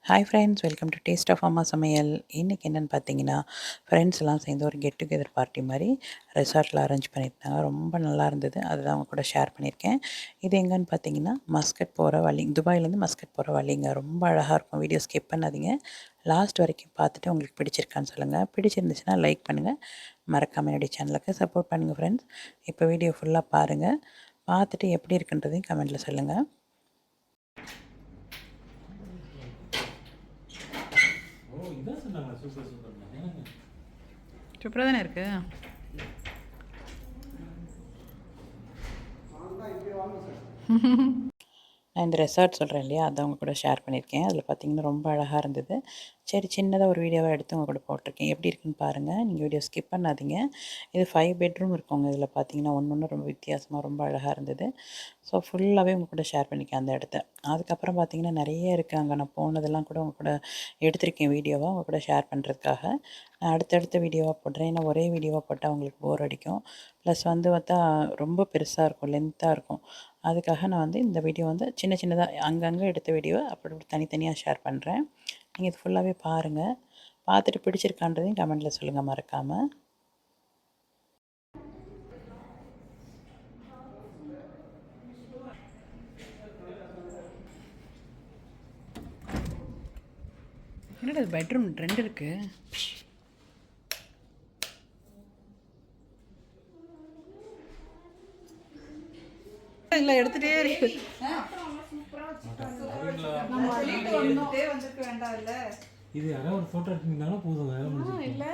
Hi friends, welcome to taste of Amma Samayal. இன்றைக்கி என்னென்னு பார்த்தீங்கன்னா, ஃப்ரெண்ட்ஸ் எல்லாம் சேர்ந்து ஒரு கெட் டுகெதர் பார்ட்டி மாதிரி ரெசார்ட்டில் அரேஞ்ச் பண்ணியிருந்தாங்க. ரொம்ப நல்லா இருந்தது. அதுதான் அவங்க கூட ஷேர் பண்ணியிருக்கேன். இது எங்கேன்னு பார்த்தீங்கன்னா, மஸ்கட் போகிற வழி, துபாயிலேருந்து மஸ்கட் போகிற வழிங்க. ரொம்ப அழகாக இருக்கும். வீடியோ ஸ்கிப் பண்ணாதீங்க. லாஸ்ட் வரைக்கும் பார்த்துட்டு உங்களுக்கு பிடிச்சிருக்கான்னு சொல்லுங்கள். பிடிச்சிருந்துச்சுன்னா லைக் பண்ணுங்கள். மறக்காம என்னுடைய சேனலுக்கு சப்போர்ட் பண்ணுங்கள் ஃப்ரெண்ட்ஸ். இப்போ வீடியோ ஃபுல்லாக பாருங்கள். பார்த்துட்டு எப்படி இருக்குன்றதையும் கமெண்ட்டில் சொல்லுங்கள். சூப்பராக தானே இருக்கு. நான் இந்த ரெசார்ட் சொல்கிறேன் இல்லையா, அதை அவங்க கூட ஷேர் பண்ணியிருக்கேன். அதில் பார்த்தீங்கன்னா ரொம்ப அழகாக இருந்தது. சரி, சின்னதாக ஒரு வீடியோவாக எடுத்து உங்க கூட போட்டிருக்கேன். எப்படி இருக்குன்னு பாருங்கள். நீங்கள் வீடியோ ஸ்கிப் பண்ணாதீங்க. இது 5 பெட்ரூம் இருக்குங்க. இதில் பார்த்தீங்கன்னா ஒன்று ரொம்ப வித்தியாசமாக ரொம்ப அழகாக இருந்தது. ஸோ ஃபுல்லாகவே உங்கள் கூட ஷேர் பண்ணிக்கேன் அந்த இடத்த. அதுக்கப்புறம் பார்த்தீங்கன்னா நிறைய இருக்குது. அங்கே நான் போனதெல்லாம் கூட உங்க கூட எடுத்திருக்கேன் வீடியோவாக உங்கள் கூட ஷேர் பண்ணுறதுக்காக. நான் அடுத்தடுத்த வீடியோவாக போடுறேன். ஏன்னா ஒரே வீடியோவாக போட்டால் உங்களுக்கு போர் அடிக்கும். ப்ளஸ் பார்த்தா ரொம்ப பெருசாக இருக்கும், லென்த்தாக இருக்கும். அதுக்காக நான் இந்த வீடியோ சின்ன சின்னதாக அங்கங்கே எடுத்த வீடியோவை அப்படி தனித்தனியாக ஷேர் பண்ணுறேன். நீங்கள் இது ஃபுல்லாகவே பாருங்கள். பார்த்துட்டு பிடிச்சிருக்கான்றதையும் கமெண்ட்டில் சொல்லுங்கள் மறக்காமல். என்னடா பெட்ரூம் 2 இருக்குது. இல்லை எடுத்துகிட்டே இருக்கு. இது யாரோ ஒரு போட்டோ எடுத்தீங்கனாலும் போதும். வேற முடிஞ்சு இல்ல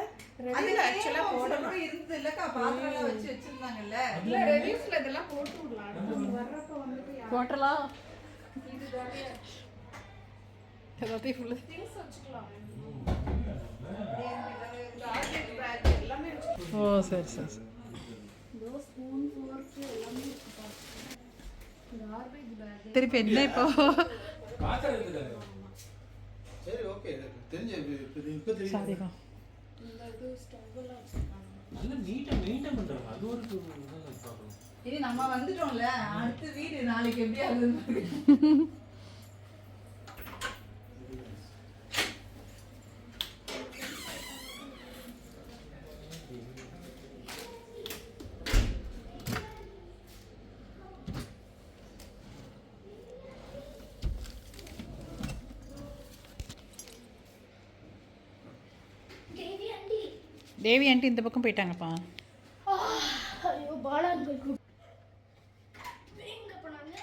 அதுல एक्चुअली போட்டோ இருந்தது இல்ல பாத்திரலாம் வச்சு வச்சிருந்தாங்கல்ல. இல்ல ரிவ்யூஸ்ல இதெல்லாம் போட்டு விடலாம். வர்றப்ப போட்டலாம் இதுதானே எல்லாத்தையும் ஃபுல்லா திங்ஸ் வச்சுக்கலாம். கார்பேஜ் பேக் எல்லாமே வச்சு. ஓ சரி சரி. தோ ஸ்பூன் ஃபோர்க் எல்லாமே இருக்கு. கார்பேஜ் பேக் திருப்பி என்ன இப்போ பாத்திரம் இருக்குது. சரி ஓகே. தெரிஞ்சு இப்ப தெரியும். சாரிடா. இந்த இது ஸ்டவ் எல்லாம் வச்சிருக்காங்க. நல்ல நீட்டா மெயின்டைன் பண்றாங்க. அது ஒரு ப்ராப்ளம். இது நம்ம வந்துட்டோம்ல, அடுத்த வீடு நாளைக்கு எப்படி ஆகுதுன்னு தேவி ஆண்டி இந்த பக்கம் போயிட்டாங்கப்பா. ஐயோ பாலா அங்கிள் எங்க போனாங்க?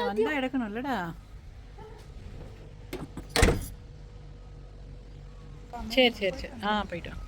வந்தா எடுக்கணும் இல்லடா. சரி சரி சரி. போயிட்டோம்.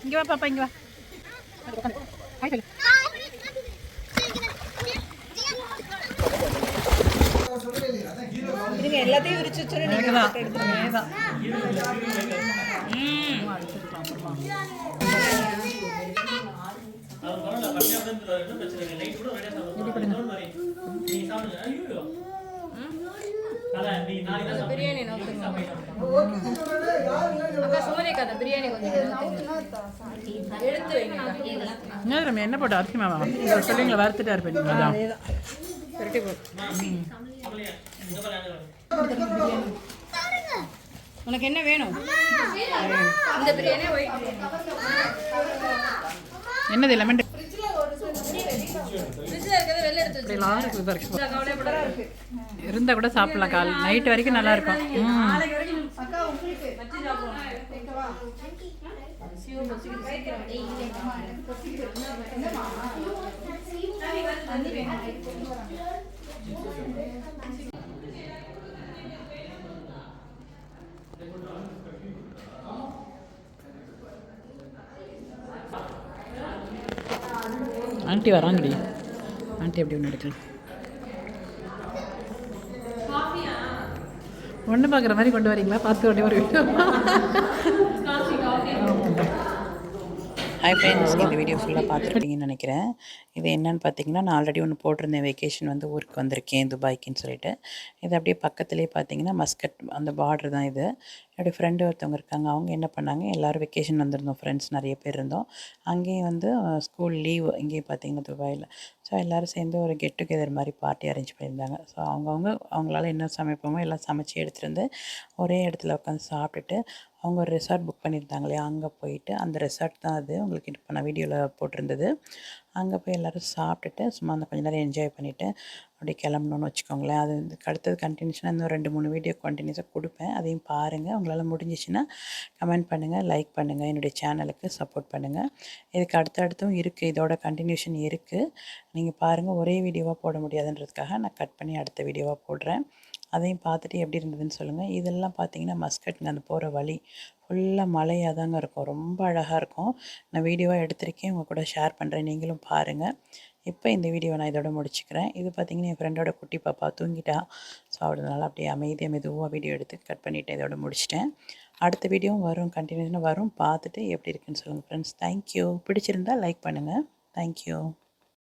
இங்கே வா பாப்பா, இங்கே வா. ஹாய் சொல்லு. இதுங்க எல்லாத்தையும் விரிச்சு வச்சு நீங்க தான் எடுத்துருங்க. தான் அவர் வரல, கம்மியா தான் பிரச்சனை இல்லை. நைட் கூட ரெடியா சாப்பிடுவோம். பிரியாணி அக்கா சுமதி கதை பிரியாணி கொஞ்சம் எடுத்து வைங்க. ரம்யா என்ன போட்டு அரிசி மாவா பிள்ளைங்களை வறுத்துட்டா இருப்பேன் அதான் உனக்கு என்ன வேணும்? இந்த பிரியாணி ஒயிட் என்னது லெமன் ஃப்ரிட்ஜில் இருக்கிறத வெளில எடுத்து வச்சு இருந்தால் கூட சாப்பிடலாம் கால் நைட்டு வரைக்கும் நல்லா இருக்கும். ஆண்டி வராங்கடி. ஆண்டி எப்படி ஒன்று எடுக்கலாம் ஒன்று பார்க்குற மாதிரி கொண்டு வரீங்களா? பார்த்து கொண்டே ஒரு வீடியோ. ஹாய் ஃப்ரெண்ட்ஸ், இந்த வீடியோ ஃபுல்லாக பார்த்துருப்பீங்கன்னு நினைக்கிறேன். இது என்னென்னு பார்த்தீங்கன்னா, நான் ஆல்ரெடி ஒன்று போட்டிருந்தேன், வெக்கேஷன் வந்து ஊருக்கு வந்திருக்கேன் துபாய்க்குன்னு சொல்லிட்டு. இது அப்படியே பக்கத்துலேயே பார்த்தீங்கன்னா மஸ்கட் அந்த பார்டர் தான் இது. என்னுடைய ஃப்ரெண்டு ஒருத்தவங்க இருக்காங்க, அவங்க என்ன பண்ணாங்க, எல்லோரும் வெக்கேஷன் வந்திருந்தோம், ஃப்ரெண்ட்ஸ் நிறைய பேர் இருந்தோம். அங்கேயும் வந்து ஸ்கூல் லீவ் இங்கேயும் பார்த்தீங்கன்னா துபாயில். ஸோ எல்லோரும் சேர்ந்து ஒரு கெட் டுகெதர் மாதிரி பார்ட்டி அரேஞ்ச் பண்ணியிருந்தாங்க. ஸோ அவங்களால என்ன சமைப்போமோ எல்லாம் சமைச்சு எடுத்துகிட்டு வந்து ஒரே இடத்துல உட்காந்து சாப்பிட்டுட்டு அவங்க ஒரு ரெசார்ட் புக் பண்ணியிருந்தாங்க இல்லையா, அங்கே போயிட்டு அந்த ரெசார்ட் தான் அது உங்களுக்கு இப்போ நான் வீடியோவில் போட்டிருந்தது. அங்கே போய் எல்லோரும் சாப்பிட்டுட்டு சும்மா அந்த கொஞ்சம் நேரம் என்ஜாய் பண்ணிவிட்டு அப்படி கிளம்பணுன்னு வச்சுக்கோங்களேன். அது அடுத்தது கண்டினியூஷனாக இன்னும் 2-3 வீடியோ கண்டினியூஸாக கொடுப்பேன், அதையும் பாருங்கள். உங்களால் முடிஞ்சிச்சுன்னா கமெண்ட் பண்ணுங்கள், லைக் பண்ணுங்கள், என்னுடைய சேனலுக்கு சப்போர்ட் பண்ணுங்கள். இதுக்கு அடுத்தடுத்தும் இருக்குது, இதோட கண்டினியூஷன் இருக்குது. நீங்கள் பாருங்கள், ஒரே வீடியோவாக போட முடியாதுன்றதுக்காக நான் கட் பண்ணி அடுத்த வீடியோவாக போடுறேன். அதையும் பார்த்துட்டு எப்படி இருந்ததுன்னு சொல்லுங்கள். இதெல்லாம் பார்த்தீங்கன்னா மஸ்கட்ங்க, அந்த போகிற வழி ஃபுல்லாக மலையாக தாங்க இருக்கும், ரொம்ப அழகாக இருக்கும். நான் வீடியோவாக எடுத்திருக்கேன், உங்கள் கூட ஷேர் பண்ணுறேன், நீங்களும் பாருங்கள். இப்போ இந்த வீடியோவை நான் இதோட முடிச்சுக்கிறேன். இது பார்த்திங்கன்னா என் ஃப்ரெண்டோட குட்டி பாப்பா தூங்கிட்டா. ஸோ அதனால அப்படியே அமைதியாக மெதுவாக வீடியோ எடுத்து கட் பண்ணிவிட்டு இதோட முடிச்சிட்டேன். அடுத்த வீடியோவும் வரும், கண்டினியூஸாக வரும், பார்த்துட்டு எப்படி இருக்குன்னு சொல்லுங்கள் ஃப்ரெண்ட்ஸ். தேங்க்யூ. பிடிச்சிருந்தால் லைக் பண்ணுங்கள். தேங்க்யூ.